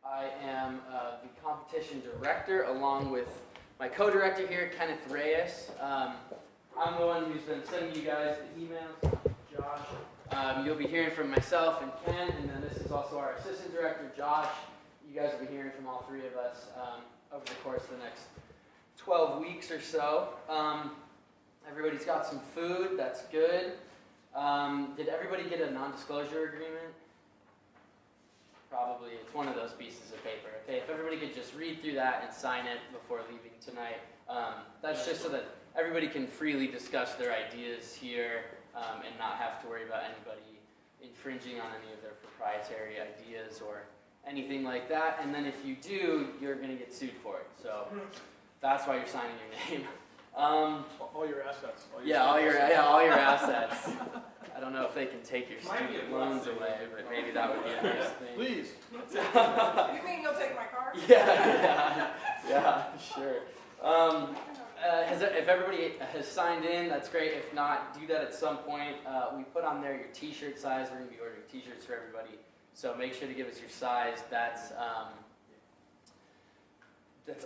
I am the competition director along with my co-director here, Kenneth Reyes. I'm the one who's been sending you guys the emails, Josh. You'll be hearing from myself and Ken, and then this is also our assistant director, Josh. You guys will be hearing from all three of us over the course of the next 12 weeks or so. Everybody's got some food, that's good. Did everybody get a non-disclosure agreement? Probably, it's one of those pieces of paper. Okay, if everybody could just read through that and sign it before leaving tonight. That's just so that everybody can freely discuss their ideas here and not have to worry about anybody infringing on any of their proprietary ideas or anything like that. And then if you do, you're going to get sued for it. So that's why you're signing your name. All your assets. All your assets. I don't know if they can take your student loans away, but maybe that would be a nice thing. Please. You mean you'll take my car? Yeah, sure. If everybody has signed in, that's great. If not, do that at some point. We put on there your t-shirt size. We're going to be ordering t-shirts for everybody. So make sure to give us your size. That's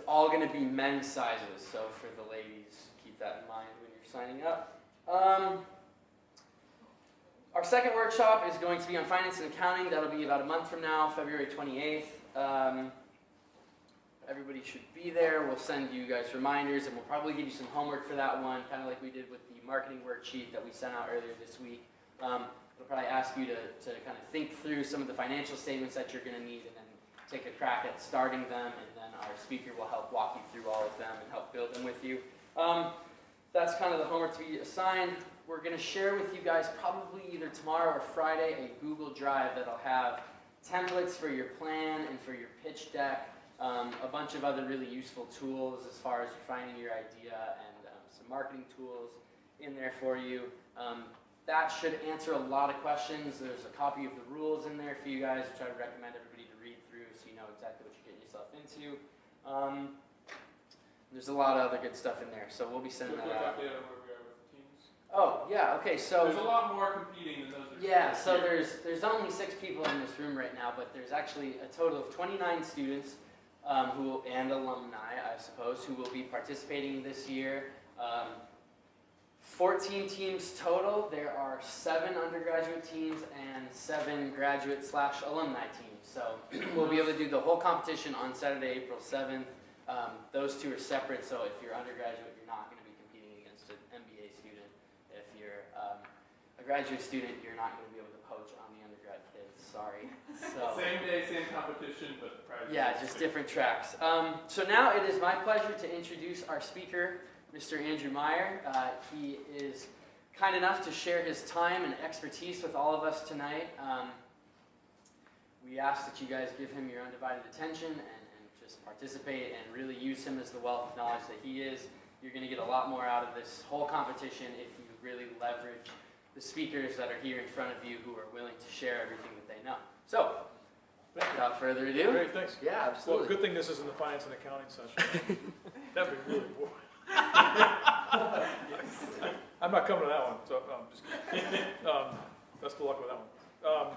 all going to be men's sizes. So for the ladies, keep that in mind when you're signing up. Our second workshop is going to be on finance and accounting. That'll be about a month from now, February 28th. Everybody should be there. We'll send you guys reminders, and we'll probably give you some homework for that one, kind of like we did with the marketing worksheet that we sent out earlier this week. We'll probably ask you to kind of think through some of the financial statements that you're going to need, and then take a crack at starting them, and then our speaker will help walk you through all of them and help build them with you. That's kind of the homework to be assigned. We're going to share with you guys probably either tomorrow or Friday a Google Drive that'll have templates for your plan and for your pitch deck, a bunch of other really useful tools as far as refining your idea, and some marketing tools in there for you. That should answer a lot of questions. There's a copy of the rules in there for you guys, which I would recommend everybody to read through so you know exactly what you're getting yourself into. There's a lot of other good stuff in there, so we'll be sending that out. Oh, yeah, okay, so... There's a lot more competing than those. Yeah, so there's only 6 people in this room right now, but there's actually a total of 29 students and alumni, I suppose, who will be participating this year. 14 teams total. There are 7 undergraduate teams and 7 graduate/alumni teams. So we'll be able to do the whole competition on Saturday, April 7th. Those two are separate, so if you're undergraduate, you're not going to be competing against an MBA student. If you're a graduate student, you're not going to be able to poach on the undergrad kids. Sorry. So, same day, same competition, but prizes. Yeah, just different tracks. So now it is my pleasure to introduce our speaker, Mr. Andrew Meyer. He is kind enough to share his time and expertise with all of us tonight. We ask that you guys give him your undivided attention and just participate and really use him as the wealth of knowledge that he is. You're going to get a lot more out of this whole competition if you really leverage the speakers that are here in front of you who are willing to share everything that they know. So, without further ado. Great, thanks. Yeah, absolutely. Well, good thing this isn't the finance and accounting session. That'd be really boring. I'm not coming to that one, so I'm just kidding. Best of luck with that one.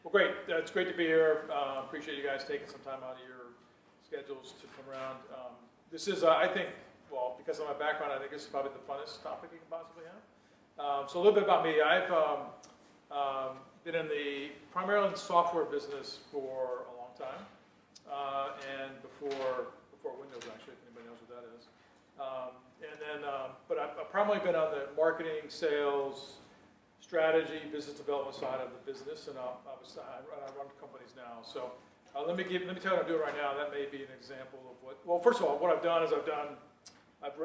Well, great. It's great to be here. Appreciate you guys taking some time out of your schedules to come around. This is, I think, well, because of my background, I think this is probably the funnest topic you can possibly have. So a little bit about me. I've been in the primarily in the software business for a long time, and before Windows, actually, if anybody knows what that is. But I've primarily been on the marketing, sales, strategy, business development side of the business, and I run companies now. So let me tell you what I'm doing right now. That may be an example of what. Well, first of all, what I've done is I've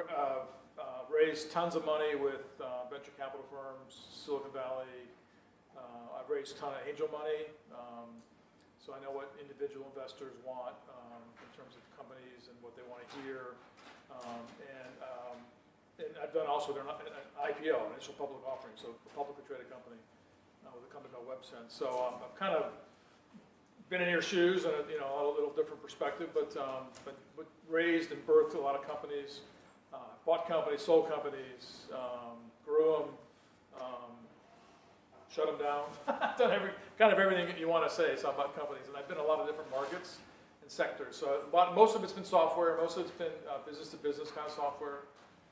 raised tons of money with venture capital firms, Silicon Valley. I've raised a ton of angel money, so I know what individual investors want in terms of companies and what they want to hear. And I've done also an IPO, initial public offering, so a publicly traded company with a company called WebSense. So I've kind of been in your shoes and a little different perspective, but raised and birthed a lot of companies, bought companies, sold companies, grew them, shut them down. Done kind of everything that you want to say about companies, and I've been in a lot of different markets. sectors. So most of it's been software, most of it's been business-to-business kind of software,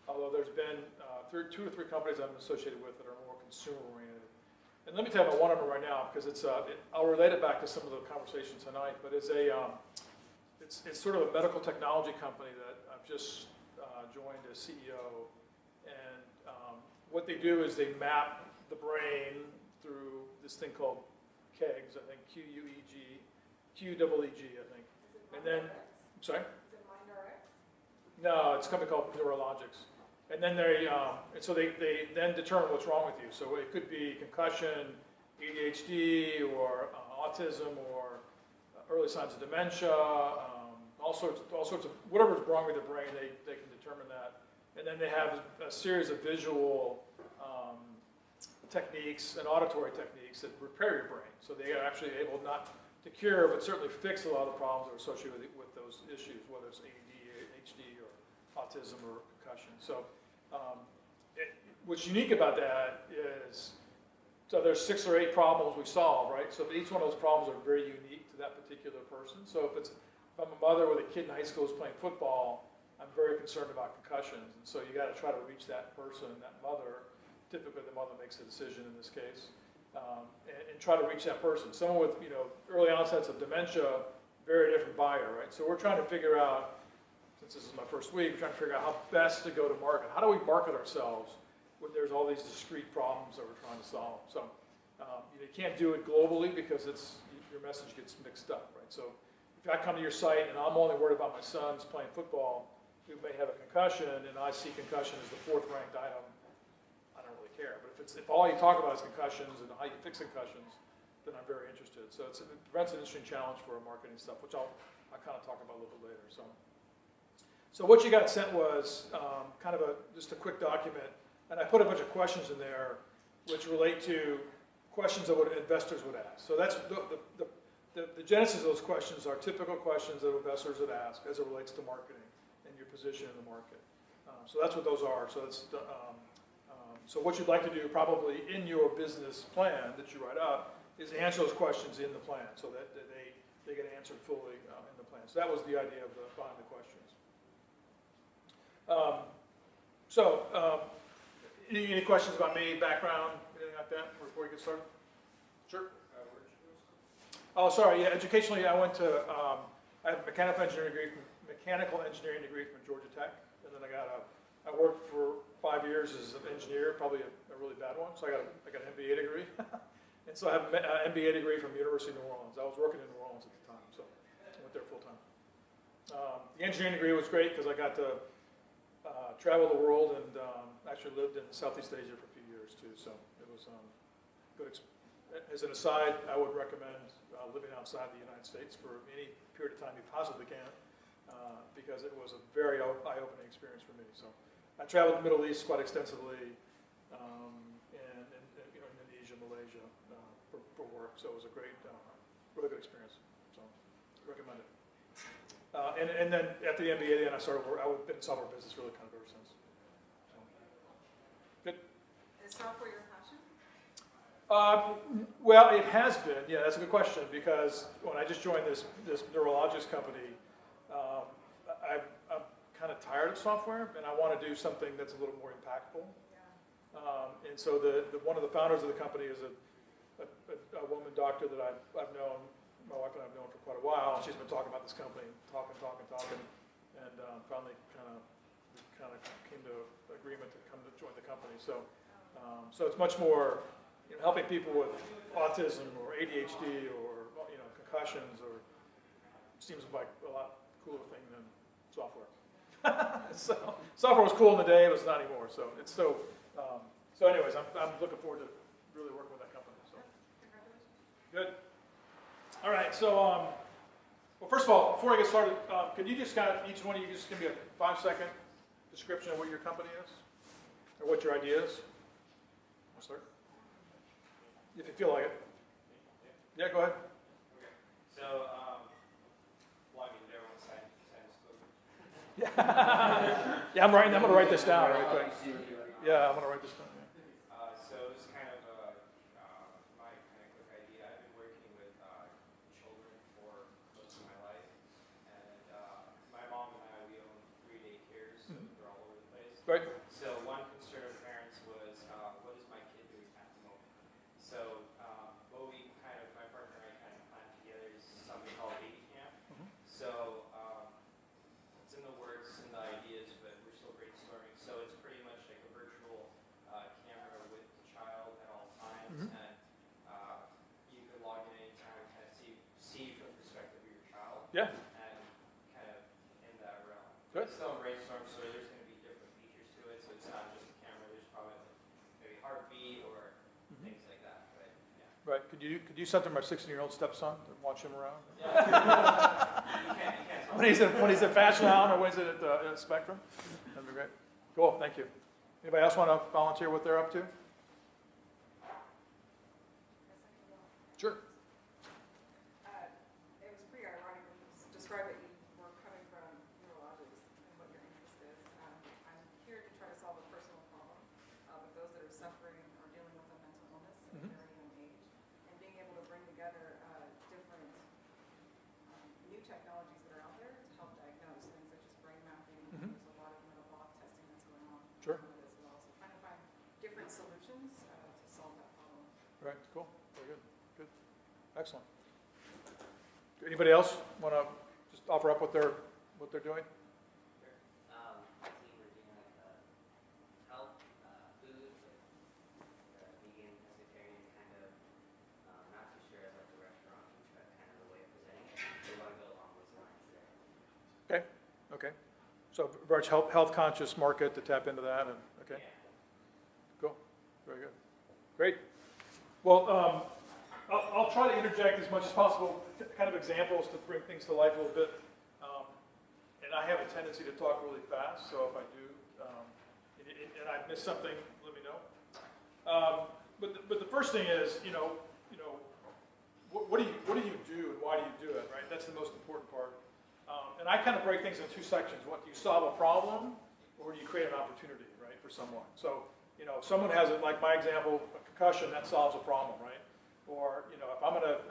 although there's been 2 or 3 companies I'm associated with that are more consumer-oriented. And let me tell you about one of them right now, because I'll relate it back to some of the conversation tonight, but it's sort of a medical technology company that I've just joined as CEO. And what they do is they map the brain through this thing called KEGS, I think, QEEG, I think. And then, sorry? Is it MindRx? No, it's a company called Neurologics. And then so they then determine what's wrong with you. So it could be concussion, ADHD, or autism, or early signs of dementia, all sorts of whatever's wrong with the brain. They can determine that. And then they have a series of visual techniques and auditory techniques that repair your brain. So they are actually able not to cure, but certainly fix a lot of the problems that are associated with those issues, whether it's ADHD or autism or concussion. So what's unique about that is, so there's 6 or 8 problems we solve, right? So each one of those problems are very unique to that particular person. So if I'm a mother with a kid in high school who's playing football, I'm very concerned about concussions. And so you got to try to reach that person, that mother. Typically the mother makes the decision in this case. And try to reach that person. Someone with early onsets of dementia, very different buyer, right? So we're trying to figure out, since this is my first week, we're trying to figure out how best to go to market. How do we market ourselves when there's all these discrete problems that we're trying to solve? So you can't do it globally because your message gets mixed up, right? So if I come to your site and I'm only worried about my son's playing football, who may have a concussion, and I see concussion as the 4th ranked item, I don't really care. But if all you talk about is concussions and how you fix concussions, then I'm very interested. So it presents an interesting challenge for our marketing stuff, which I'll kind of talk about a little bit later. So what you got sent was kind of just a quick document, and I put a bunch of questions in there which relate to questions that investors would ask. So that's the genesis of those questions are typical questions that investors would ask as it relates to marketing and your position in the market. So that's what those are. So so what you'd like to do probably in your business plan that you write up is answer those questions in the plan so that they get answered fully in the plan. So that was the idea behind the questions. Any questions about me, background, anything like that before we get started? Sure. Oh, sorry. Yeah, educationally, I went to I have a mechanical engineering degree from Georgia Tech, and then I worked for 5 years as an engineer, probably a really bad one. So I got an MBA degree, and so I have an MBA degree from the University of New Orleans. I was working in New Orleans at the time, so I went there full time. The engineering degree was great because I got to travel the world and actually lived in Southeast Asia for a few years too. So it was good. As an aside, I would recommend living outside the United States for any period of time you possibly can, because it was a very eye-opening experience for me. So I traveled the Middle East quite extensively, and Indonesia, Malaysia for work. So it was a great, really good experience. So recommend it. And then after the MBA, then I've been in software business really kind of ever since. So, good. Is software your passion? Well, it has been. Yeah, that's a good question because when I just joined this Neurologics company, I'm kind of tired of software, and I want to do something that's a little more impactful. Yeah. And so one of the founders of the company is a woman doctor that I've known. My wife and I have known for quite a while. She's been talking about this company, talking, and finally kind of came to agreement to come to join the company. So it's much more helping people with autism or ADHD or concussions, or seems like a lot cooler thing than software. So software was cool in the day, but it's not anymore. So it's still. So anyways, I'm looking forward to really working with that company. So good. All right, so, well, first of all, before I get started, could you just each one of you just give me a 5-second description of what your company is, or what your idea is? Want to start? If you feel like it. Yeah, go ahead. Okay, so, well, I mean, everyone's science book. Yeah, I'm going to write this down really quick. Yeah, I'm going to write this down. So this is kind of my kind of quick idea. I've been working with children for most of my life, Mhm. and you can log in anytime and kind of see from the perspective of your child. Yeah. And kind of in that realm. Good. It's still in brainstorm, so there's going to be different features to it. So it's not just a camera. There's probably like maybe heartbeat or Mhm. things like that. But yeah. Right, could you send to my 16-year-old stepson to watch him around? Yeah. you can't tell. When he's at Fashion Island or when he's at Spectrum? That'd be great. Cool, thank you. Anybody else want to volunteer what they're up to? Sure. It was pretty ironic when you described that you were coming from neurologics and what your interest is. I'm here to try to solve a personal problem with those that are suffering or dealing with a mental illness at a Mhm. very young age, and being able to bring together different new technologies that are out there to help diagnose things such as brain mapping. Mhm. There's a lot of metabolic testing that's going on Sure. as well. So trying to find different solutions to solve that problem. Right, cool, very good, good, excellent. Anybody else want to just offer up what they're doing? I see we're doing like health, food, vegan, pescatarian kind of, not too sure of like the restaurant, but kind of the way of presenting it. We want to go along those lines there. Okay, so very much health conscious market to tap into that, and, okay, cool, very good, great. Well, I'll try to interject as much as possible, kind of examples to bring things to life a little bit. And I have a tendency to talk really fast, so if I do, and I miss something, let me know. But the first thing is, what do you do and why do you do it, right? That's the most important part. And I kind of break things in two sections. What, do you solve a problem, or do you create an opportunity, right, for someone? So, if someone has it, like my example, a concussion, that solves a problem, right? Or, if I'm going to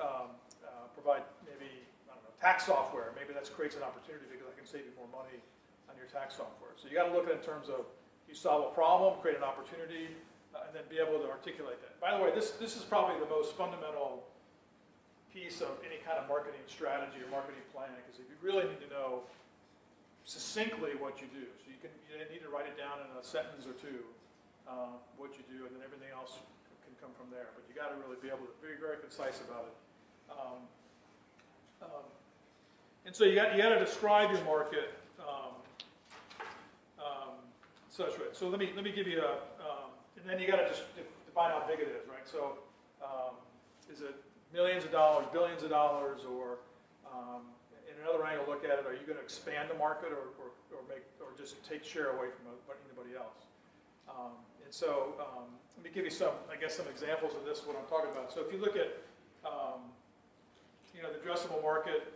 provide maybe, I don't know, tax software, maybe that creates an opportunity because I can save you more money on your tax software. So you got to look at it in terms of you solve a problem, create an opportunity, and then be able to articulate that. By the way, this is probably the most fundamental piece of any kind of marketing strategy or marketing plan, because if you really need to know succinctly what you do, so you need to write it down in a sentence or two, what you do, and then everything else can come from there. But you got to really be able to be very concise about it. And so you got to describe your market. Such way. So let me give you and then you got to just define how big it is, right? So is it millions of dollars, billions of dollars, or in another angle, look at it. Are you going to expand the market or just take share away from anybody else? And so let me give you some examples of this, what I'm talking about. So if you look at, the addressable market,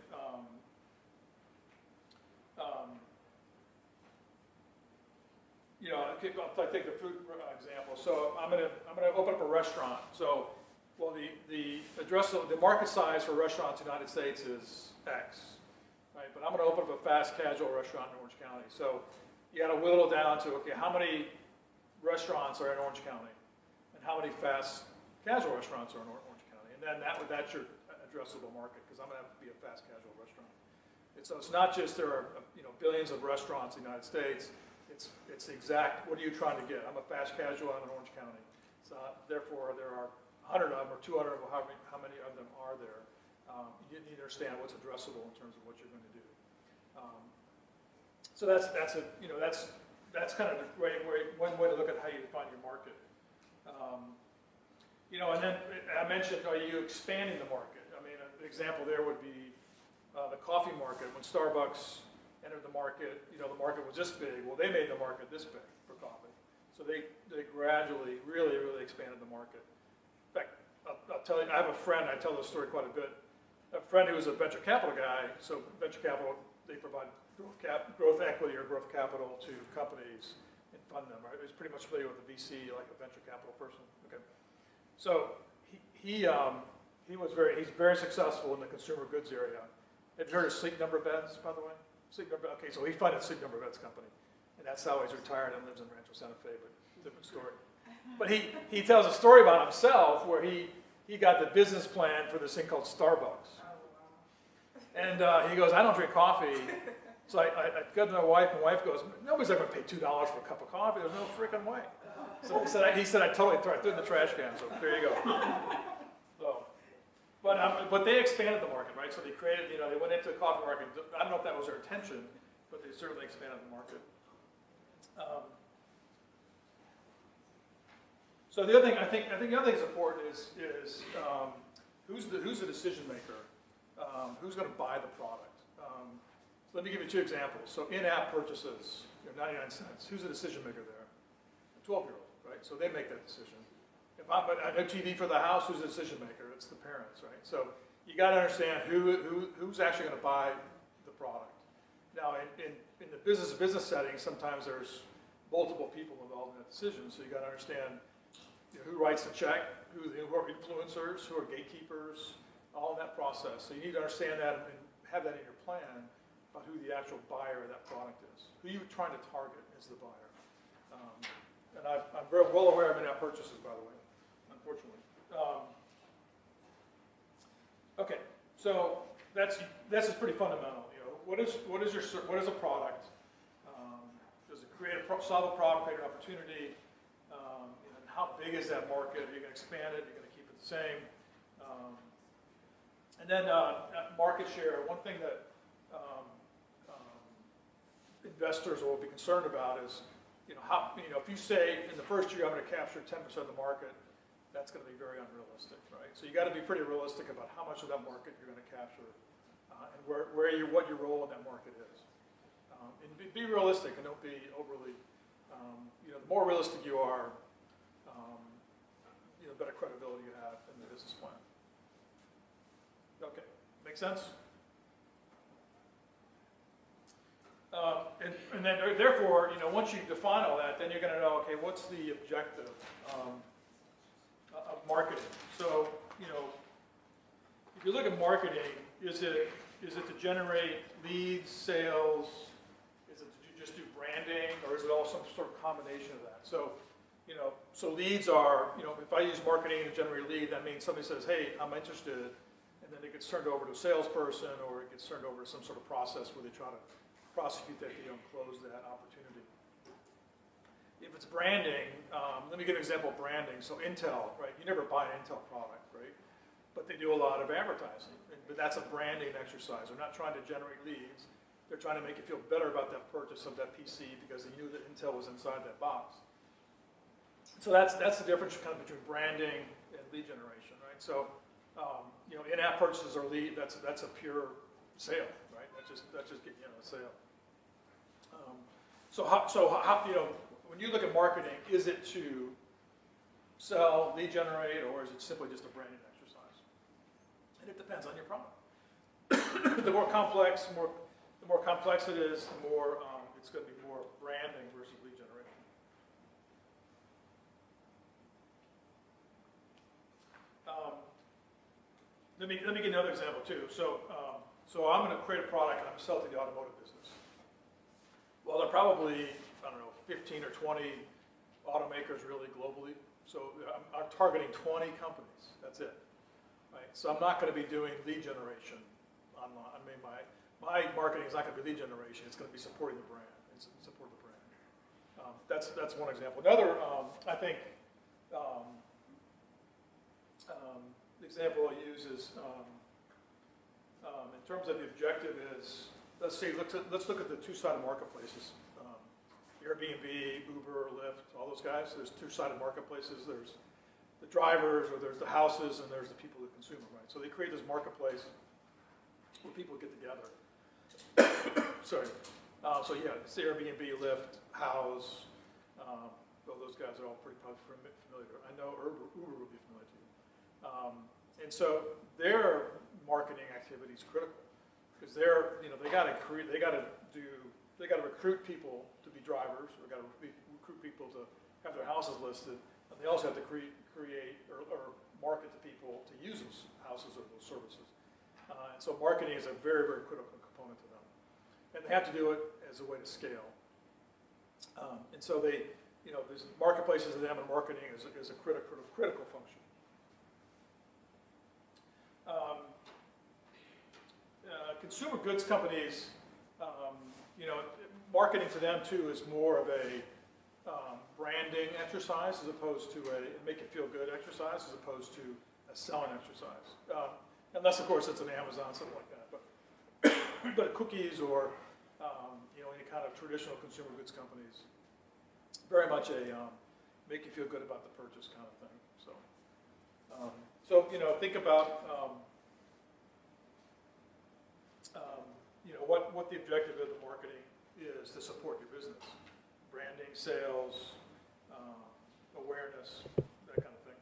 I'll take the food example. So I'm gonna open up a restaurant. So, well, the market size for restaurants in the United States is X, right? But I'm gonna open up a fast casual restaurant in Orange County. So you got to whittle it down to, okay, how many restaurants are in Orange County, and how many fast casual restaurants are in Orange County, and then that's your addressable market, because I'm going to have to be a fast casual restaurant. And so it's not just there are billions of restaurants in the United States. It's the exact, what are you trying to get? I'm a fast casual. I'm in Orange County. So therefore there are 100 of them or 200 of them. How many of them are there? You need to understand what's addressable in terms of what you're going to do. So that's kind of one way to look at how you define your market. And then I mentioned, are you expanding the market? I mean, an example there would be the coffee market. When Starbucks entered the market, the market was this big. Well, they made the market this big for coffee. So they gradually, really, really expanded the market. In fact, I'll tell you, I have a friend, I tell this story quite a bit. A friend who's a venture capital guy. So venture capital, they provide growth equity or growth capital to companies and fund them. Right? He's pretty much familiar with the VC, like a venture capital person. Okay. So he's very successful in the consumer goods area. Have you heard of Sleep Number Beds, by the way? Okay, so he funded Sleep Number Beds company, and that's how he's retired and lives in Rancho Santa Fe. But different story. But he tells a story about himself where he got the business plan for this thing called Starbucks. And he goes, I don't drink coffee. So I go to my wife. My wife goes, nobody's ever going to pay $2 for a cup of coffee. There's no freaking way. So he said I totally threw it in the trash can, so there you go. So, but they expanded the market, right? So they created, they went into the coffee market. I don't know if that was their intention, but they certainly expanded the market. So the other thing, I think the other thing that's important is who's the decision maker? Who's going to buy the product? So let me give you 2 examples. So in-app purchases, 99 cents. Who's the decision maker there? A 12-year-old, right? So they make that decision. If I know TV for the house, who's the decision maker? It's the parents, right? So you got to understand who's actually going to buy the product. Now, in the business setting, sometimes there's multiple people involved in that decision. So you got to understand who writes the check, who are influencers, who are gatekeepers, all in that process. So you need to understand that and have that in your plan about who the actual buyer of that product is. Who you're trying to target is the buyer. And I'm very well aware of in-app purchases, by the way, unfortunately. Okay, so that's just pretty fundamental. What is a product? Does it solve a problem, create an opportunity? How big is that market? Are you going to expand it? Are you going to keep it the same? And then market share. One thing that investors will be concerned about is, if you say in the first year I'm going to capture 10% of the market, that's going to be very unrealistic, right? So you got to be pretty realistic about how much of that market you're going to capture and what your role in that market is. And be realistic and don't be overly. The more realistic you are, the better credibility you have in the business plan. Okay, make sense? And then therefore, once you define all that, then you're going to know, okay, what's the objective of marketing? So, if you look at marketing, is it to generate leads, sales? Is it to just do branding, or is it all some sort of combination of that? So, so leads are, if I use marketing to generate a lead, that means somebody says, hey, I'm interested, and then it gets turned over to a salesperson, or it gets turned over to some sort of process where they try to prosecute that deal and close that opportunity. If it's branding, let me give an example of branding. So Intel, right? You never buy an Intel product, right? But they do a lot of advertising. But that's a branding exercise. They're not trying to generate leads. They're trying to make you feel better about that purchase of that PC because they knew that Intel was inside that box. So that's the difference kind of between branding and lead generation, right? So in-app purchases or lead, that's a pure sale, right? That's just getting a sale. So how when you look at marketing, is it to sell, lead generate, or is it simply just a branding exercise? And it depends on your product. The more complex it is, the more it's going to be more branding versus lead generation. Let me give you another example too. So I'm going to create a product and I'm selling to the automotive business. Well, there are probably 15 or 20 automakers really globally. So I'm targeting 20 companies. That's it. Right. So I'm not going to be doing lead generation online. I mean, my marketing is not going to be lead generation. It's going to be supporting the brand. It's support the brand. That's one example. Another, I think, the example I use is in terms of the objective is, let's look at the two-sided marketplaces. Airbnb, Uber, Lyft, all those guys. There's two-sided marketplaces. There's the drivers, or there's the houses, and there's the people that consume them, right? So they create this marketplace where people get together. Sorry. So yeah, it's Airbnb, Lyft, House. Well, those guys are all pretty familiar. I know Uber would be familiar to you. And so their marketing activity is critical because they got to recruit people to be drivers. They got to recruit people to have their houses listed, and they also have to create or market to people to use those houses or those services. And so marketing is a very, very critical component to them, and they have to do it as a way to scale. And so there's marketplaces to them, and marketing is a critical function. Consumer goods companies, marketing to them too is more of a branding exercise as opposed to a make it feel good exercise as opposed to a selling exercise. Unless, of course, it's an Amazon, something like that. But cookies or any kind of traditional consumer goods companies, very much a make you feel good about the purchase kind of thing. So think about what the objective of the marketing is to support your business, branding, sales, awareness, that kind of thing.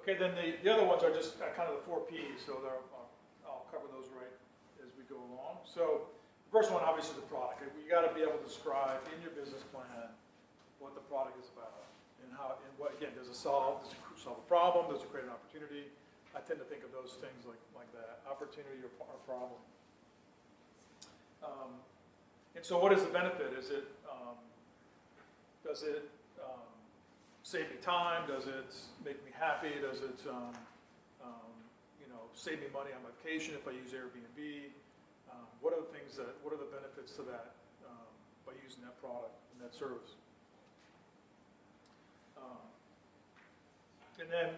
Okay, then the other ones are just kind of the 4 Ps, so I'll cover those right as we go along. So the first one, obviously, is the product. You got to be able to describe in your business plan what the product is about and how, and what, again, does it solve a problem? Does it create an opportunity? I tend to think of those things like that, opportunity or problem. And so what is the benefit? Does it save me time? Does it make me happy? Does it save me money on my vacation if I use Airbnb? What are the benefits to that by using that product and that service? And then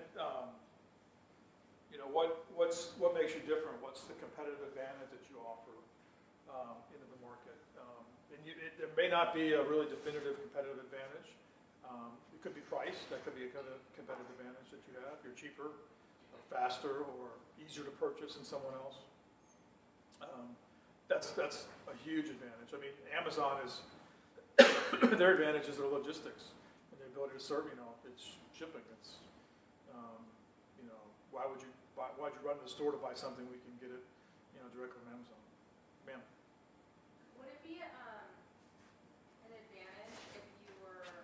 what makes you different? What's the competitive advantage that you offer into the market? There may not be a really definitive competitive advantage. It could be price. That could be a kind of competitive advantage that you have. You're cheaper, or faster, or easier to purchase than someone else. That's a huge advantage. I mean, Amazon is their advantage is their logistics and the ability to serve. It's shipping. It's why'd you run to the store to buy something? We can get it, directly from Amazon. Ma'am. Would it be an advantage if you were?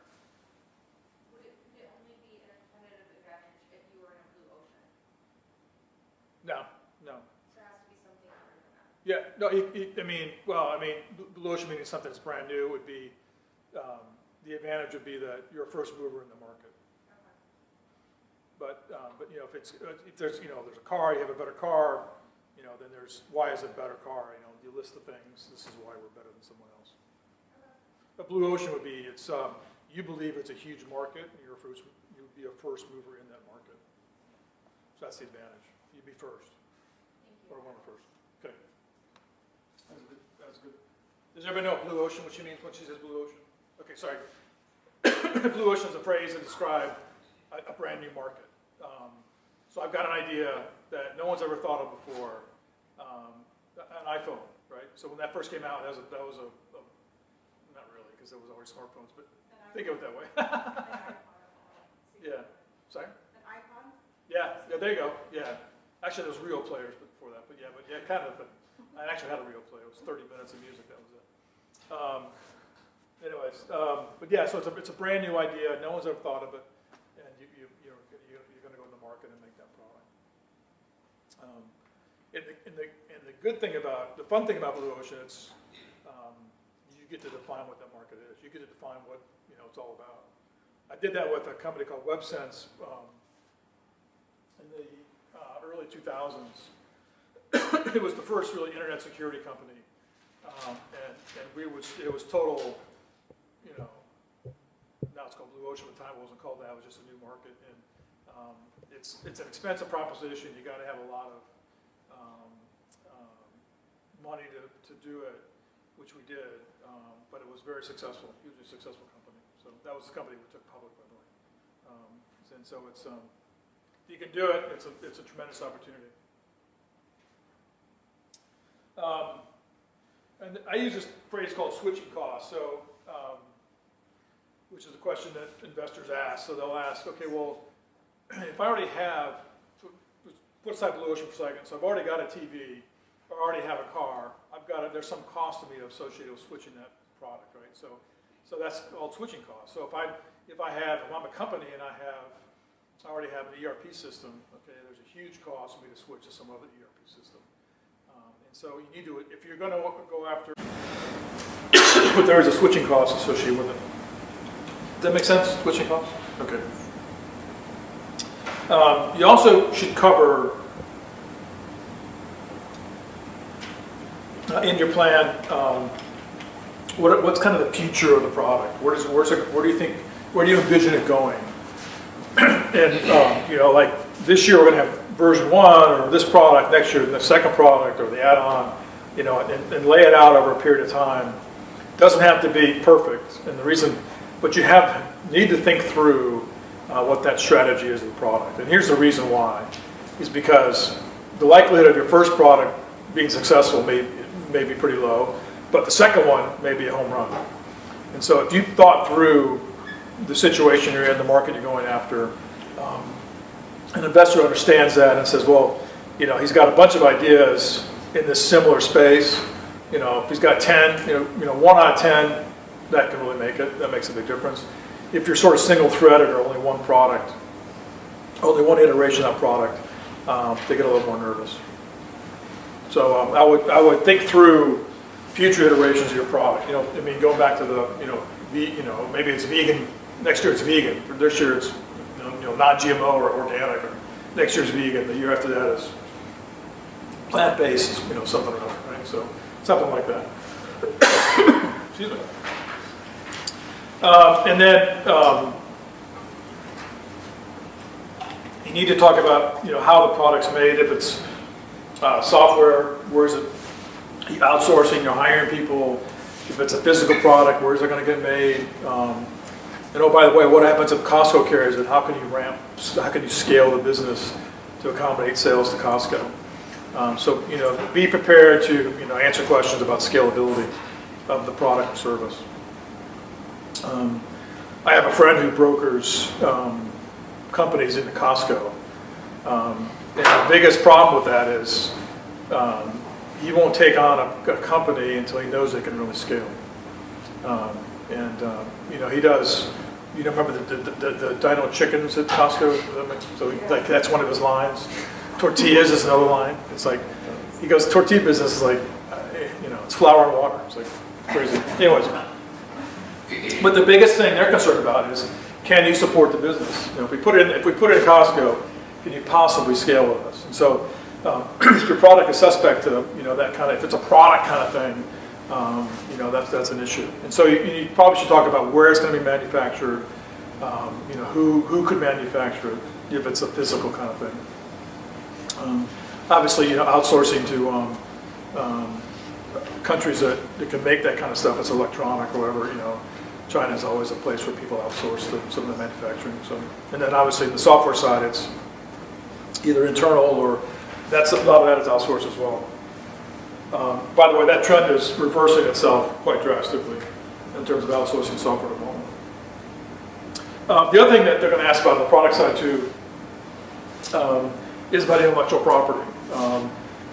Would it only be a competitive advantage if you were in a blue ocean? No. So there has to be something other than that. Yeah, no, blue ocean meaning something that's brand new would be, the advantage would be that you're a first mover in the market. Okay. But if there's a car, you have a better car, then there's why is it a better car? You list the things. This is why we're better than someone else. Okay. A blue ocean would be you believe it's a huge market, and you'd be a first mover in that market. So that's the advantage. You'd be first. Thank you. Or one of the first. Okay. That's good. Does everybody know blue ocean, what she means when she says blue ocean? Okay, sorry. Blue ocean is a phrase to describe a brand new market. So I've got an idea that no one's ever thought of before, an iPhone, right? So when that first came out, that was a not really, because there was always smartphones, but think of it that way. Yeah. Sorry? An icon? Yeah, there you go. Yeah. Actually, there was real players before that, but kind of. I actually had a real player. It was 30 minutes of music. That was it. But yeah, so it's a brand new idea. No one's ever thought of it, and you're going to go to the market and make that product. And the good thing the fun thing about blue ocean, it's you get to define what that market is. You get to define what it's all about. I did that with a company called WebSense in the early 2000s. It was the first really internet security company, and it was total, now it's called Blue Ocean. At the time it wasn't called that. It was just a new market, and it's an expensive proposition. You got to have a lot of money to do it, which we did, but it was very successful, hugely successful company. So that was the company we took public, by the way. And so it's you can do it. It's a tremendous opportunity. And I use this phrase called switching costs, so which is a question that investors ask. So they'll ask, okay, well, if I already have, put aside Blue Ocean for a second, so I've already got a TV, or already have a car, there's some cost to me associated with switching that product, right? So that's called switching costs. So if I'm a company and I already have an ERP system, okay, there's a huge cost for me to switch to some other ERP system. So you need to, if you're going to go after, but there is a switching cost associated with it. Does that make sense? Switching costs? Okay. You also should cover in your plan, what's kind of the future of the product? Where do you think, where do you envision it going? And, you know, like this year we're going to have version 1 or this product, next year the second product or the add-on, you know, and lay it out over a period of time. Doesn't have to be perfect, and the reason, but you need to think through what that strategy is of the product. And here's the reason why, is because the likelihood of your first product being successful may be pretty low, but the second one may be a home run. And so if you thought through the situation you're in, the market you're going after, an investor understands that and says, well, you know, he's got a bunch of ideas in this similar space. You know, if he's got 10, you know, 1 out of 10, that can really make it. That makes a big difference. If you're sort of single-threaded or only one product, only one iteration of that product, they get a little more nervous. So I would think through future iterations of your product. You know, I mean, going back to the, you know, maybe it's vegan. Next year it's vegan. For this year it's you know non-GMO or organic. Or next year's vegan. The year after that is plant-based. You know, something or other, right? So something like that. Excuse me. And then you need to talk about, you know, how the product's made. If it's software, where is it? Are you outsourcing? You're hiring people. If it's a physical product, where is it going to get made? And oh, by the way, what happens if Costco carries it? How can you ramp? How can you scale the business to accommodate sales to Costco? So, you know, be prepared to, you know, answer questions about scalability of the product or service. I have a friend who brokers companies into Costco. And the biggest problem with that is he won't take on a company until he knows they can really scale. You know, he does, you know, remember the dino chickens at Costco? So like that's one of his lines. Tortillas is another line. It's like, he goes, tortilla business is like, you know, it's flour and water. It's like crazy. Anyways. But the biggest thing they're concerned about is, can you support the business? You know, if we put it in Costco, can you possibly scale with us? And so, if your product is suspect to, you know, that kind of, if it's a product kind of thing, you know, that's an issue. And so you probably should talk about where it's going to be manufactured, you know, who could manufacture it if it's a physical kind of thing. Obviously, you know, outsourcing to countries that can make that kind of stuff, it's electronic or whatever, you know. China is always a place where people outsource some of the manufacturing. So, and then obviously the software side, it's either internal or a lot of that is outsourced as well. By the way, that trend is reversing itself quite drastically in terms of outsourcing software development. The other thing that they're going to ask about on the product side too is about intellectual property.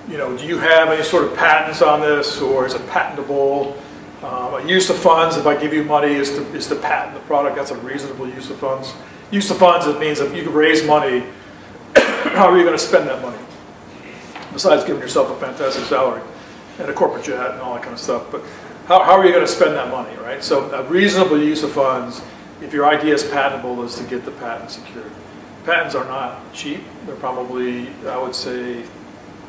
You know, do you have any sort of patents on this, or is it patentable? A use of funds, if I give you money, is to patent the product. That's a reasonable use of funds. Use of funds, it means if you can raise money, how are you going to spend that money? Besides giving yourself a fantastic salary and a corporate jet and all that kind of stuff. But how are you going to spend that money, right? So a reasonable use of funds, if your idea is patentable, is to get the patent secured. Patents are not cheap. They're probably, I would say,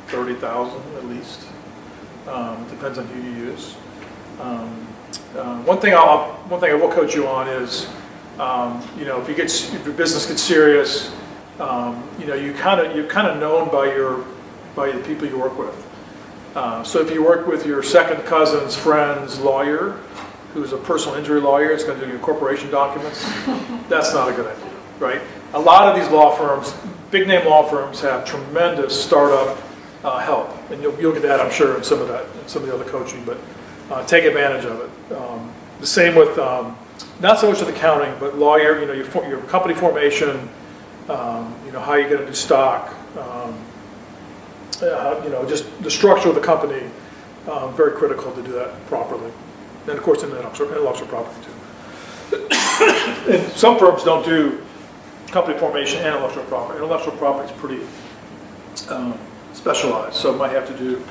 30,000 at least. Depends on who you use. One thing I will coach you on is, you know, if your business gets serious, you know, you're kind of known by the people you work with. So if you work with your second cousin's friend's lawyer, who's a personal injury lawyer, is going to do your corporation documents, that's not a good idea, right? A lot of these law firms, big name law firms, have tremendous startup help, and you'll get that, I'm sure, in some of the other coaching, but take advantage of it. The same with, not so much with accounting, but lawyer, you know, your company formation, you know, how you're going to do stock, you know, just the structure of the company, very critical to do that properly. And of course, intellectual property too. And some firms don't do company formation and intellectual property. Intellectual property is pretty specialized, so might have to do,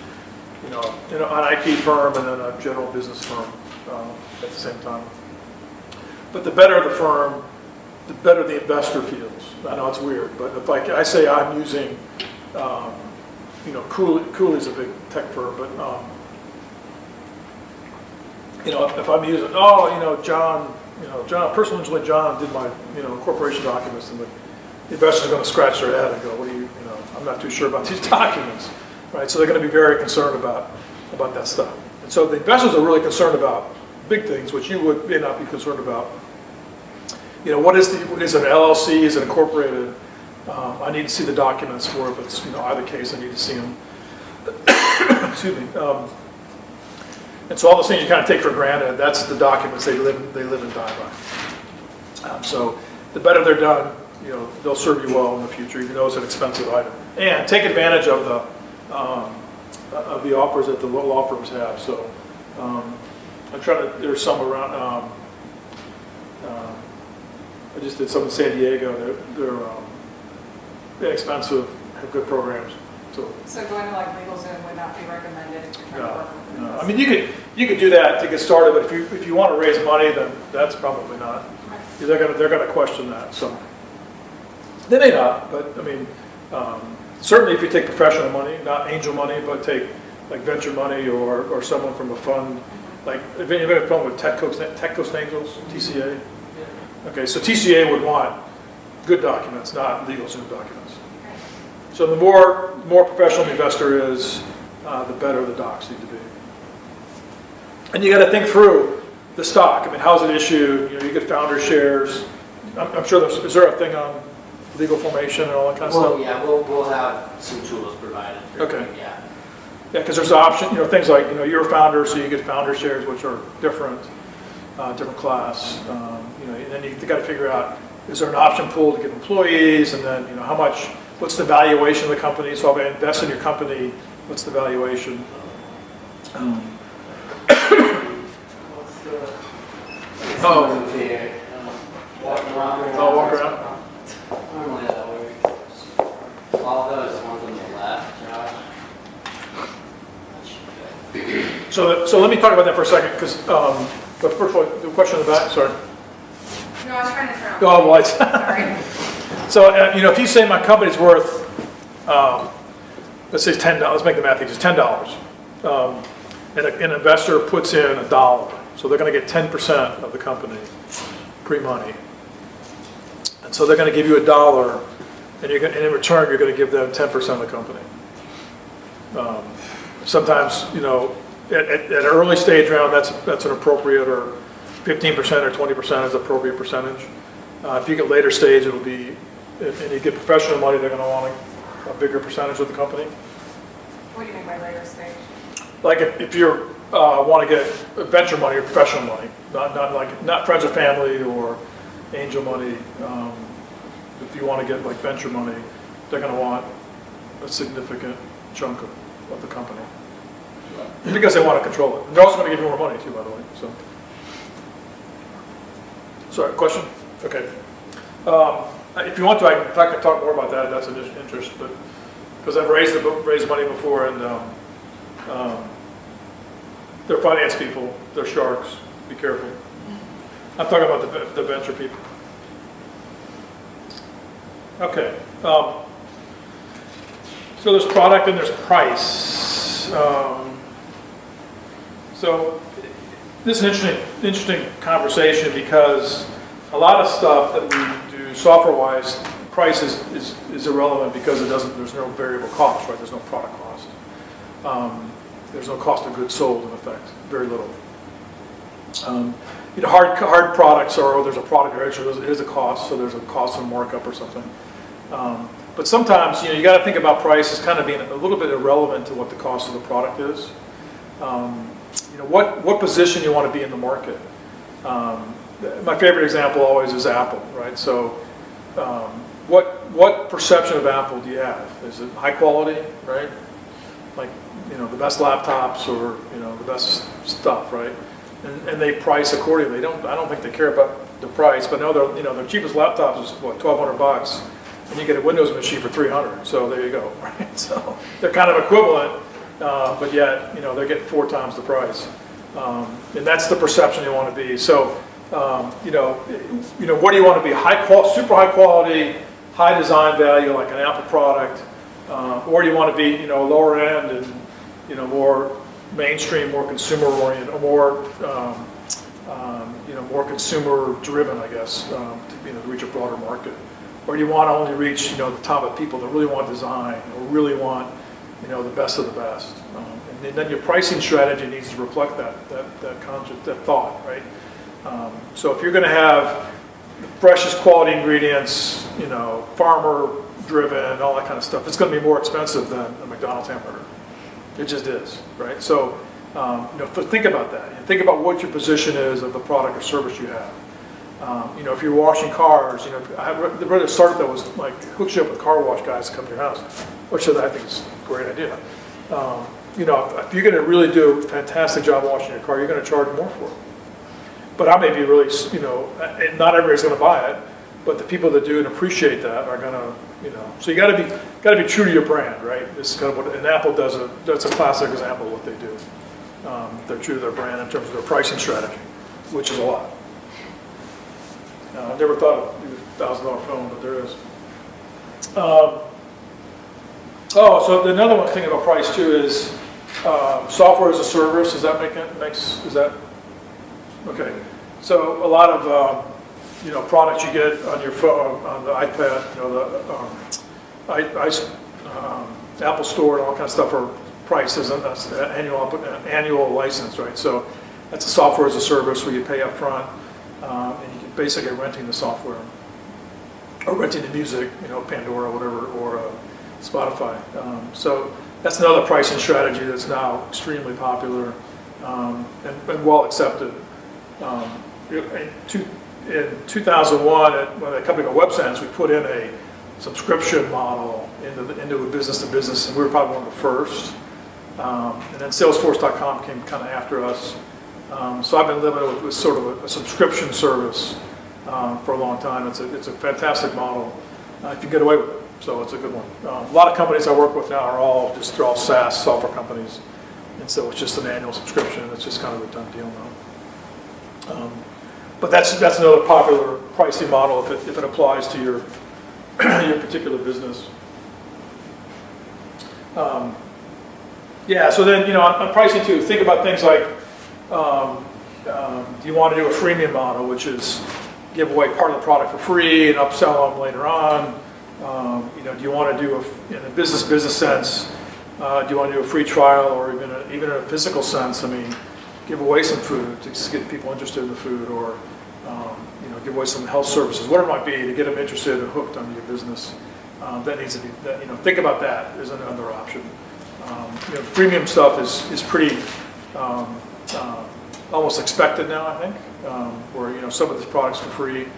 you know, an IP firm and then a general business firm at the same time. But the better the firm, the better the investor feels. I know it's weird, but if I say I'm using, you know, Cooley's a big tech firm, but if I'm using, John, personally John did my, corporation documents, and the investor's going to scratch their head and go, I'm not too sure about these documents, right? So they're going to be very concerned about that stuff. And so the investors are really concerned about big things, which you may not be concerned about. What is an LLC? Is it incorporated? I need to see the documents for if it's, either case, I need to see them. Excuse me. And so all those things you kind of take for granted, that's the documents they live and die by. So the better they're done, they'll serve you well in the future, even though it's an expensive item. And take advantage of the offers that the law firms have. So I'm trying to. There's some around. I just did some in San Diego. They're inexpensive, have good programs. So going to like LegalZoom would not be recommended if you're trying to work with no. I mean, you could do that to get started, but if you want to raise money, then that's probably not. They're gonna question that. So they may not, but I mean, certainly if you take professional money, not angel money, but take like venture money or someone from a fund, like if anybody have a problem with Tech Coast Angels, TCA. Okay, so TCA would want good documents, not LegalZoom documents. So the more professional the investor is, the better the docs need to be. And you got to think through the stock. I mean, how's it issued? You get founder shares. I'm sure is there a thing on legal formation and all that kind of stuff? Well, yeah, we'll have some tools provided. Okay. Yeah. Yeah, because there's option, things like, you're a founder, so you get founder shares, which are different class. And then you got to figure out, is there an option pool to give employees, and then, what's the valuation of the company? So if I invest in your company, what's the valuation? Walk around. Normally that works. All those ones on the left, Josh. So let me talk about that for a second, because, but first of all, the question in the back, sorry. No, I was trying to turn off. Oh, well, Sorry. so, if you say my company's worth, let's say $10, let's make the math easy, $10, and an investor puts in $1, so they're going to get 10% of the company pre-money. And so they're going to give you $1, and in return, you're going to give them 10% of the company. Sometimes, at an early stage round, that's an appropriate, or 15% or 20% is appropriate percentage. If you get later stage, it'll be, and you get professional money, they're going to want a bigger percentage of the company. What do you mean by later stage? Like if you want to get venture money or professional money, not friends or family or angel money. If you want to get like venture money, they're going to want a significant chunk of the company because they want to control it. And they're also going to give you more money too, by the way. So, sorry, question? Okay. If you want to, in fact, I can talk more about that. That's an interest, but because I've raised money before, and they're finance people, they're sharks. Be careful. I'm talking about the venture people. Okay. So there's product and there's price. So this is an interesting conversation because a lot of stuff that we do software-wise, price is irrelevant because there's no variable cost, right? There's no product cost. There's no cost of goods sold in effect, very little. Hard products are, there's a product or extra, it is a cost, so there's a cost and markup or something. But sometimes, you got to think about price as kind of being a little bit irrelevant to what the cost of the product is. What position you want to be in the market. My favorite example always is Apple, right? So, what perception of Apple do you have? Is it high quality, right? Like, the best laptops or the best stuff, right? And they price accordingly. I don't think they care about the price, but no, their cheapest laptop is what, $1,200, and you get a Windows machine for $300. So there you go, right? So they're kind of equivalent, but yet they're getting 4 times the price, and that's the perception you want to be. So what do you want to be? Super high quality, high design value, like an Apple product, or do you want to be lower end and more mainstream, more consumer-oriented, or more, more consumer-driven, I guess, to reach a broader market? Or do you want to only reach, the top of people that really want design or really want, the best of the best? And then your pricing strategy needs to reflect that concept, that thought, right? So if you're going to have the freshest quality ingredients, farmer-driven, all that kind of stuff, it's going to be more expensive than a McDonald's hamburger. It just is, right? So, think about that. Think about what your position is of the product or service you have. If you're washing cars, I read a startup that was like hooks you up with car wash guys to come to your house, which I think is a great idea. If you're going to really do a fantastic job washing your car, you're going to charge more for it. But I may be really, and not everybody's going to buy it, but the people that do and appreciate that are going to, so you got to be true to your brand, right? This is kind of what, and Apple that's a classic example of what they do. They're true to their brand in terms of their pricing strategy, which is a lot. I never thought of a $1,000 phone, but there is. So another one thing about price too is software as a service. Does that is that okay? So a lot of products you get on your phone, on the iPad, the Apple Store and all kinds of stuff are priced as an annual license, right? So that's a software as a service where you pay up front, and you can basically renting the software or renting the music, Pandora, whatever, or Spotify. So that's another pricing strategy that's now extremely popular and well accepted. In 2001, when a company called WebSense, we put in a subscription model into a business-to-business, and we were probably one of the first. And then Salesforce.com came kind of after us. So I've been living with sort of a subscription service for a long time. It's a fantastic model if you get away with it. So it's a good one. A lot of companies I work with now are all SaaS software companies, and so it's just an annual subscription. It's just kind of a done deal now. But that's another popular pricing model if it applies to your your particular business. So then on pricing too, think about things like do you want to do a freemium model, which is give away part of the product for free and upsell them later on? Do you want to do in a business sense? Do you want to do a free trial, or even in a physical sense? I mean, give away some food to just get people interested in the food, or give away some health services, whatever it might be, to get them interested and hooked onto your business. That needs to be, think about that as another option. Freemium stuff is pretty almost expected now, I think, where some of these products for free.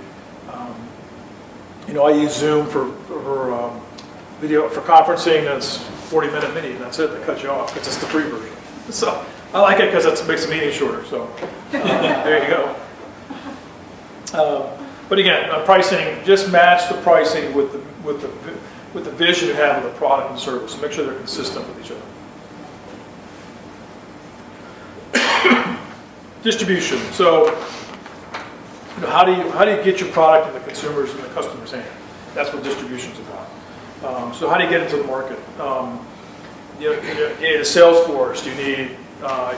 I use Zoom for video for conferencing. That's 40-minute meeting. That's it. They cut you off. It's just the free version. So I like it because it makes the meeting shorter. So there you go. But again, pricing, just match the pricing with the vision you have of the product and service, and make sure they're consistent with each other. Distribution. So, how do you get your product in the consumers and the customers' hand? That's what distribution is about. So how do you get into the market? You need a sales force. Do you need?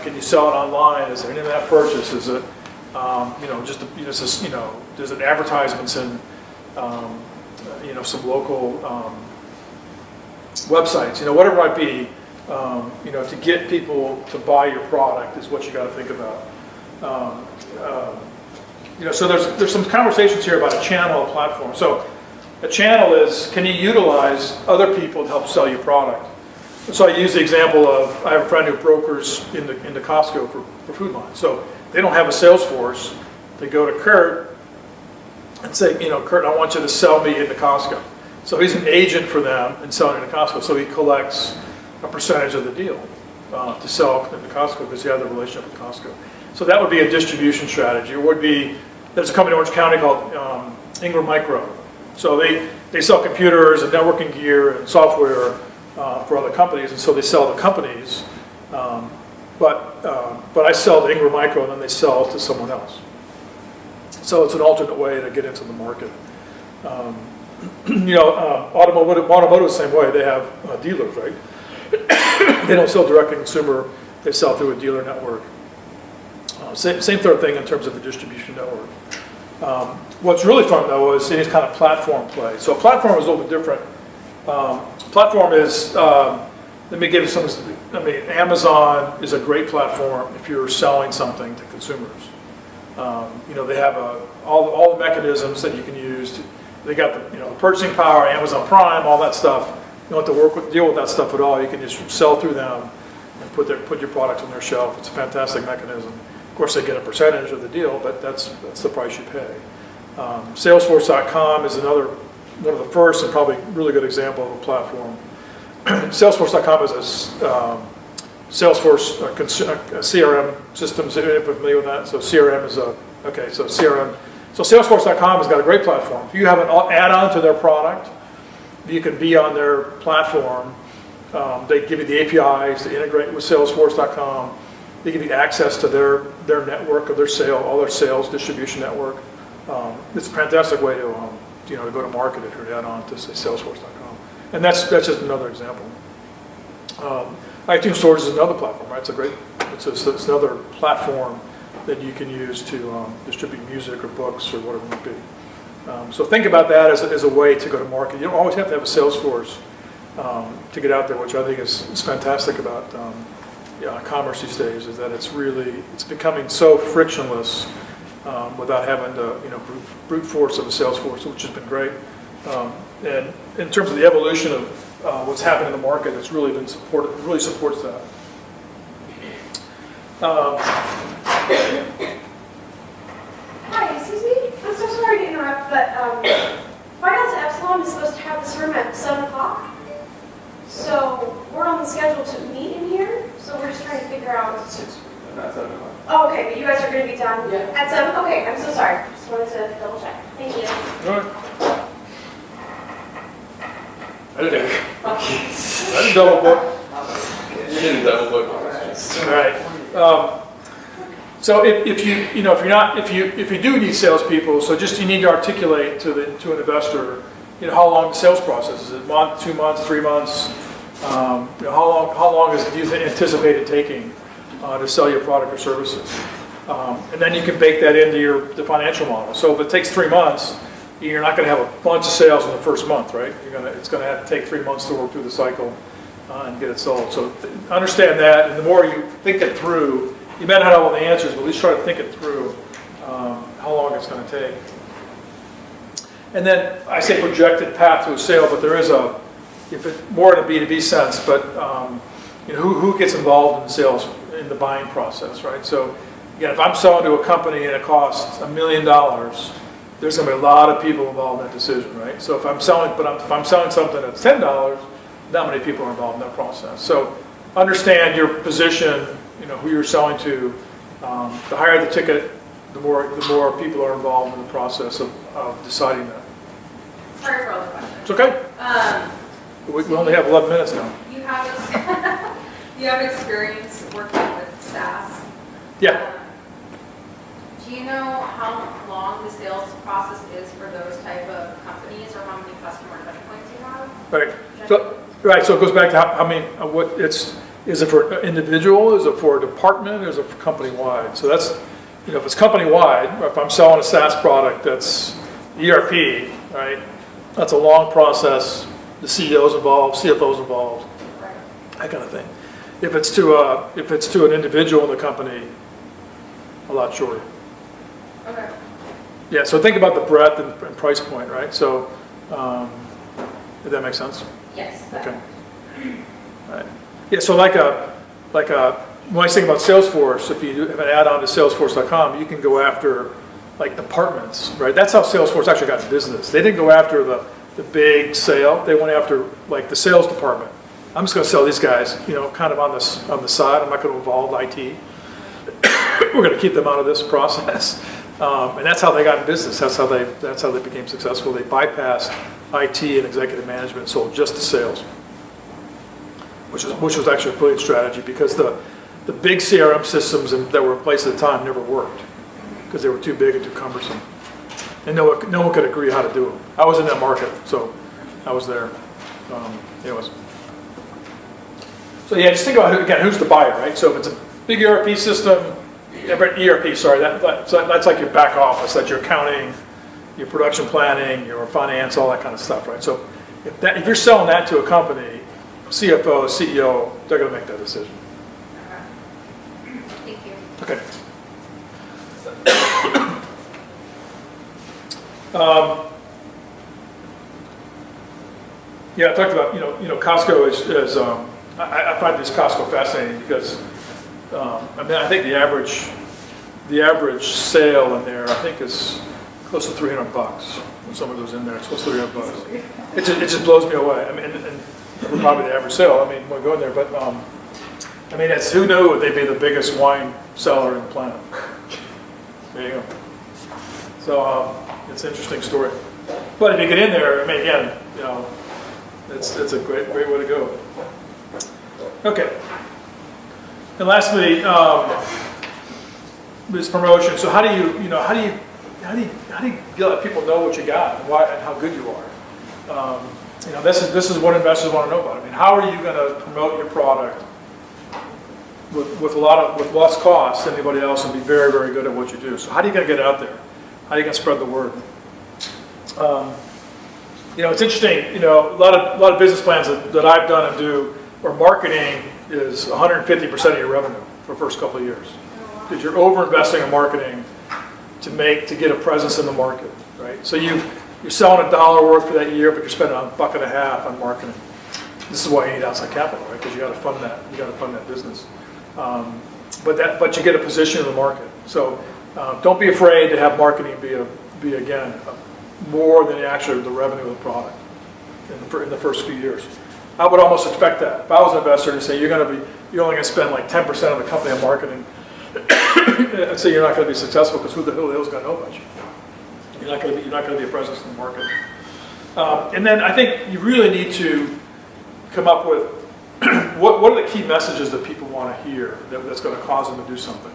Can you sell it online? Is there an in-app purchase? Is it there's an advertisements in some local websites, whatever it might be, to get people to buy your product is what you got to think about. So there's some conversations here about a channel, a platform. So a channel is, can you utilize other people to help sell your product? So I use the example of, I have a friend who brokers into Costco for Food Line. So they don't have a sales force. They go to Kurt and say, Kurt, I want you to sell me into Costco. So he's an agent for them and selling into Costco. So he collects a percentage of the deal to sell into Costco because he has a relationship with Costco. So that would be a distribution strategy. It would be, there's a company in Orange County called Ingram Micro. So they sell computers and networking gear and software for other companies, and so they sell to companies. But I sell to Ingram Micro, and then they sell to someone else. So it's an alternate way to get into the market. Automotive the same way. They have dealers, right? They don't sell direct to consumer. they sell through a dealer network. Same sort of thing in terms of the distribution network. What's really fun though is any kind of platform play. So a platform is a little bit different. Platform is, let me give you some, Amazon is a great platform if you're selling something to consumers. They have all the mechanisms that you can use. They got the purchasing power, Amazon Prime, all that stuff. You don't have to deal with that stuff at all. You can just sell through them and put your products on their shelf. It's a fantastic mechanism. Of course, they get a percentage of the deal, but that's the price you pay. Salesforce.com is another one of the first and probably really good example of a platform. Salesforce.com is a Salesforce CRM systems. Are you familiar with that? So CRM is so CRM. So Salesforce.com has got a great platform. If you have an add-on to their product, you can be on their platform. They give you the APIs to integrate with Salesforce.com. They give you access to their network of all their sales distribution network. It's a fantastic way to go to market if you're add-on to say Salesforce.com. And that's just another example. iTunes Storage is another platform, right? It's another platform that you can use to distribute music or books or whatever it might be. So think about that as a way to go to market. You don't always have to have a sales force to get out there, which I think is fantastic about commerce these days, is that it's becoming so frictionless without having to brute force of a sales force, which has been great. And in terms of the evolution of what's happening in the market, it's really been supported. It really supports that. Hi, excuse me? I'm so sorry to interrupt, but Phi Delta Epsilon is supposed to have this room at 7 o'clock. So we're on the schedule to meet in here, so we're just trying to figure out. Not 7 o'clock. Oh, okay, but you guys are going to be done Yeah. at 7? Okay, I'm so sorry. Just wanted to double check. Thank you. All right. I didn't double book. You didn't double book. All right. So if you do need salespeople, so just you need to articulate to an investor, how long the sales process is. It a month, 2 months, 3 months? How long do you anticipate it taking to sell your product or services? And then you can bake that into the financial model. So if it takes 3 months, you're not going to have a bunch of sales in the first month, right? It's going to have to take 3 months to work through the cycle and get it sold. So understand that, and the more you think it through, you may not have all the answers, but at least try to think it through how long it's going to take. And then I say projected path to a sale, but there is more in a B2B sense, but who gets involved in sales, in the buying process, right? So again, if I'm selling to a company and it costs $1 million, there's going to be a lot of people involved in that decision, right? So if I'm selling something that's $10, not many people are involved in that process. So understand your position, who you're selling to. The higher the ticket, the more people are involved in the process of deciding that. Sorry for all the questions. It's okay. We only have 11 minutes now. You have experience working with SaaS. Yeah. Do you know how long the sales process is for those type of companies, or how many customer touch points you have? Right. So it goes back to how many. Is it for individual? Is it for a department? Or is it for company wide? So that's if it's company wide. If I'm selling a SaaS product that's ERP, right? That's a long process. The CEO's involved, CFO's involved, that kind of thing. If it's to an individual in the company, a lot shorter. Okay. Yeah, so think about the breadth and price point, right? So, if that makes sense? Yes. Okay. All right. Yeah, so when I think about Salesforce, if you have an add-on to Salesforce.com, you can go after departments, right? That's how Salesforce actually got in business. They didn't go after the big sale. They went after the sales department. I'm just going to sell these guys, kind of on the side. I'm not going to involve IT. We're going to keep them out of this process. And that's how they got in business. That's how they became successful. They bypassed IT and executive management and sold just the sales, which was actually a brilliant strategy, because the big CRM systems that were in place at the time never worked because they were too big and too cumbersome, and no one could agree how to do them. I was in that market, so I was there. Anyways. So yeah, just think about, again, who's the buyer, right? So if it's a big ERP system, ERP, sorry, that's like your back office, that's your accounting, your production planning, your finance, all that kind of stuff, right? So if you're selling that to a company, CFO, CEO, they're going to make that decision. Thank you. Okay. Yeah, I talked about, Costco is I find this Costco fascinating because, I think the average sale in there, I think is close to $300 when someone goes in there. It's close to $300. It just blows me away. I mean, and we're probably the average sale. I mean, when we go in there, but it's, who knew they'd be the biggest wine seller in the planet? There you go. So it's an interesting story. But if you get in there, again, it's a great way to go. Okay. And lastly, this promotion. So how do you let people know what you got and why and how good you are? This is what investors want to know about. How are you going to promote your product with less cost than anybody else and be very, very good at what you do? So how are you going to get it out there? How are you going to spread the word? It's interesting. A lot of business plans that I've done and do, where marketing is 150% of your revenue for the first couple of years, because you're over-investing in marketing to get a presence in the market, right? So you're selling $1 worth for that year, but you're spending $1.50 on marketing. This is why you need outside capital, right? Because you got to fund that. You got to fund that business. But you get a position in the market. So don't be afraid to have marketing be again more than actually the revenue of the product in the first few years. I would almost expect that. If I was an investor, to say you're only going to spend like 10% of the company on marketing, I'd say you're not going to be successful, because who the hell is going to know about you? You're not going to be a presence in the market. And then I think you really need to come up with what are the key messages that people want to hear that's going to cause them to do something.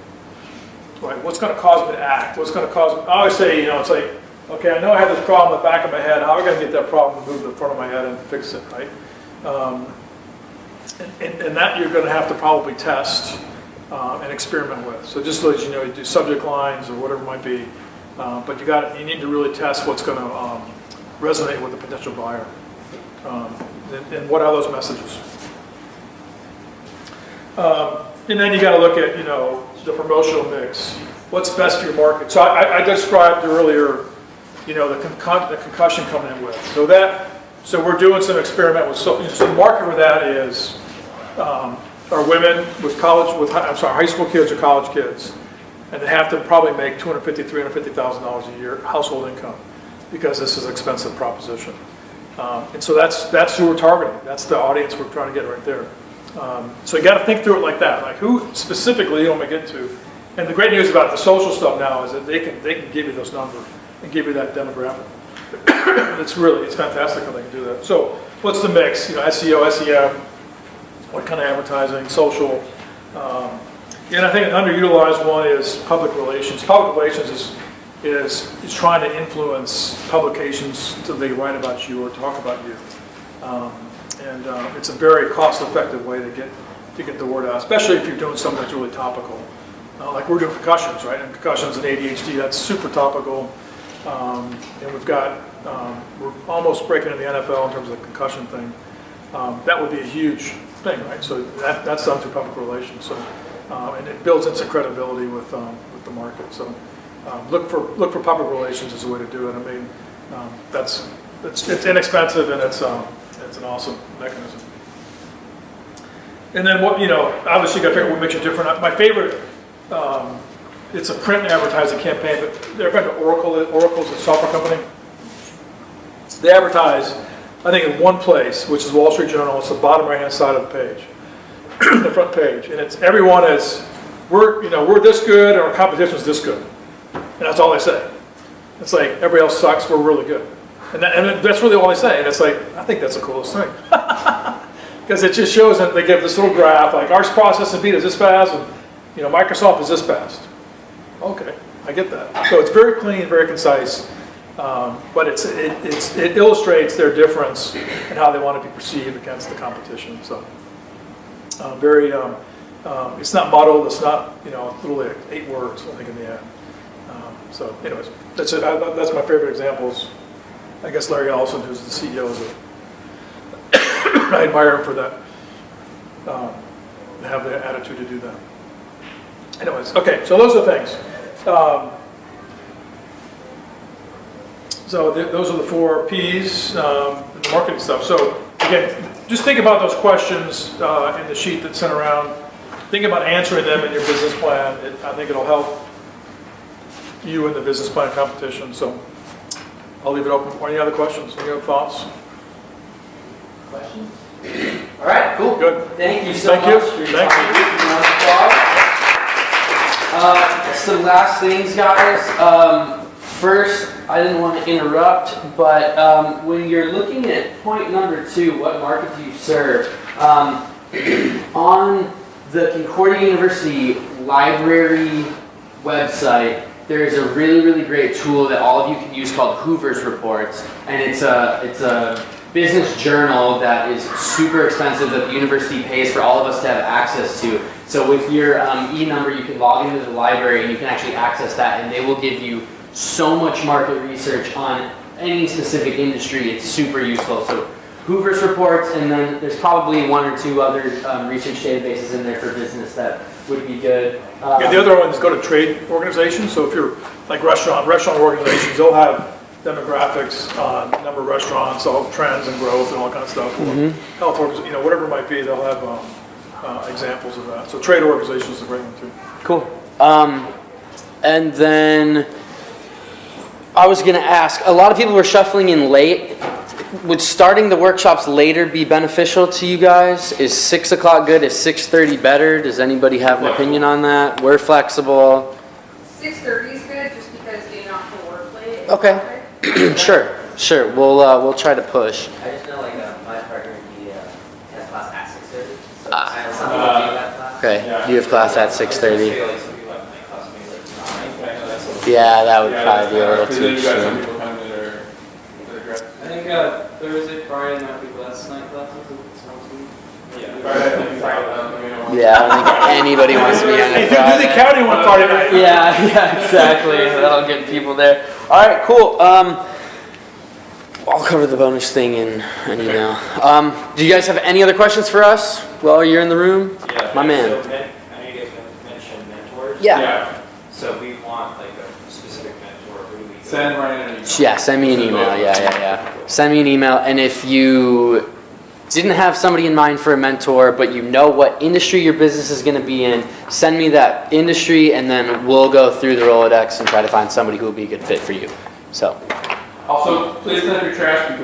Right? What's going to cause me to act? What's going to cause me? I always say, it's like, okay, I know I have this problem in the back of my head. How am I going to get that problem to move to the front of my head and fix it, right? And that you're going to have to probably test and experiment with. So just so you do subject lines or whatever it might be, but you need to really test what's going to resonate with the potential buyer. And what are those messages? And then you got to look at the promotional mix. What's best for your market? So I described earlier, the concussion coming in with. So we're doing some experiment with. So the market for that is are women with high school kids or college kids, and they have to probably make $250,000, $350,000 a year household income, because this is an expensive proposition. And so that's who we're targeting. That's the audience we're trying to get right there. So you got to think through it like that. Like, who specifically you want to get to? And the great news about the social stuff now is that they can give you those numbers and give you that demographic. It's fantastic how they can do that. So what's the mix? SEO, SEM, what kind of advertising, social. And I think an underutilized one is public relations. Public relations is trying to influence publications so they write about you or talk about you. And it's a very cost-effective way to get the word out, especially if you're doing something that's really topical. Like we're doing concussions, right? And concussions and ADHD, that's super topical. And we've got, we're almost breaking into the NFL in terms of the concussion thing. That would be a huge thing, right? So that's done through public relations. So, and it builds into credibility with the market. So look for public relations as a way to do it. It's inexpensive, and it's an awesome mechanism. And then obviously you got to figure out what makes you different. My favorite, it's a print advertising campaign, but they're been to Oracle. Oracle's a software company. They advertise, I think, in one place, which is Wall Street Journal. It's the bottom right-hand side of the page, the front page, and it's everyone is we're this good, and our competition is this good, and that's all they say. It's like everybody else sucks. We're really good. And that's really all they say. And it's like, I think that's the coolest thing. Because it just shows that they give this little graph, like our processing speed is this fast, and Microsoft is this fast. Okay, I get that. So it's very clean, very concise, but it illustrates their difference and how they want to be perceived against the competition. So very, it's not muddled, it's not, literally 8 words, I think, in the end. So anyways, that's my favorite examples. I guess Larry Ellison, who's the CEO, I admire him for that, have the attitude to do that. Anyways, okay, so those are things. Those are the 4 Ps, the marketing stuff. So again, just think about those questions in the sheet that's sent around. Think about answering them in your business plan. I think it'll help you in the business plan competition. So I'll leave it open for any other questions. Any other thoughts? Questions? All right, cool. Good. Thank you so Thank much you. for your Thank time. Some last things, guys. First, I didn't want to interrupt, but when you're looking at point number 2, what market do you serve? On the Concordia University library website, there's a really, really great tool that all of you can use called Hoover's Reports, and it's a business journal that is super expensive that the university pays for all of us to have access to. So with your e-number, you can log into the library and you can actually access that, and they will give you so much market research on any specific industry. It's super useful. So Hoover's Reports, and then there's probably 1 or 2 other research databases in there for business that would be good. The other one is go to trade organizations. So if you're like restaurant organizations, they'll have demographics on number of restaurants, all trends and growth and all that kind of stuff. Or health organizations, whatever it might be, they'll have examples of that. So trade organizations is a great one too. Cool. And then I was going to ask, a lot of people were shuffling in late. Would starting the workshops later be beneficial to you guys? Is 6 o'clock good? Is 6:30 better? Does anybody have an opinion on that? We're flexible. 6:30 is good, just because getting off the work late. Okay. Sure. We'll try to push. I just know like my partner, he has class at 6:30. So Ah. I know some people do that class. Okay. You have class at 6:30. I feel like some people have night class maybe like 9, but I know that's a little. Yeah, that would probably be a little Because then too you got some soon. people coming that are grad. I think Thursday, Friday might be less night classes. If it sounds good. Friday, I think Friday, Yeah, I don't think anybody wants to be on a Hey, do the Friday. county one Friday night. Yeah, exactly. That'll get people there. All right, cool. I'll cover the bonus thing in an email. Do you guys have any other questions for us while you're in the room? Yeah. My man. So, I know you guys mentioned mentors. Yeah. So we want like a specific mentor. Who do we Send Ryan an email. Yeah, send me an email. Yeah. Send me an email. And if you didn't have somebody in mind for a mentor, but you know what industry your business is going to be in, send me that industry, and then we'll go through the Rolodex and try to find somebody who will be a good fit for you. So. Also, please clean up your trash because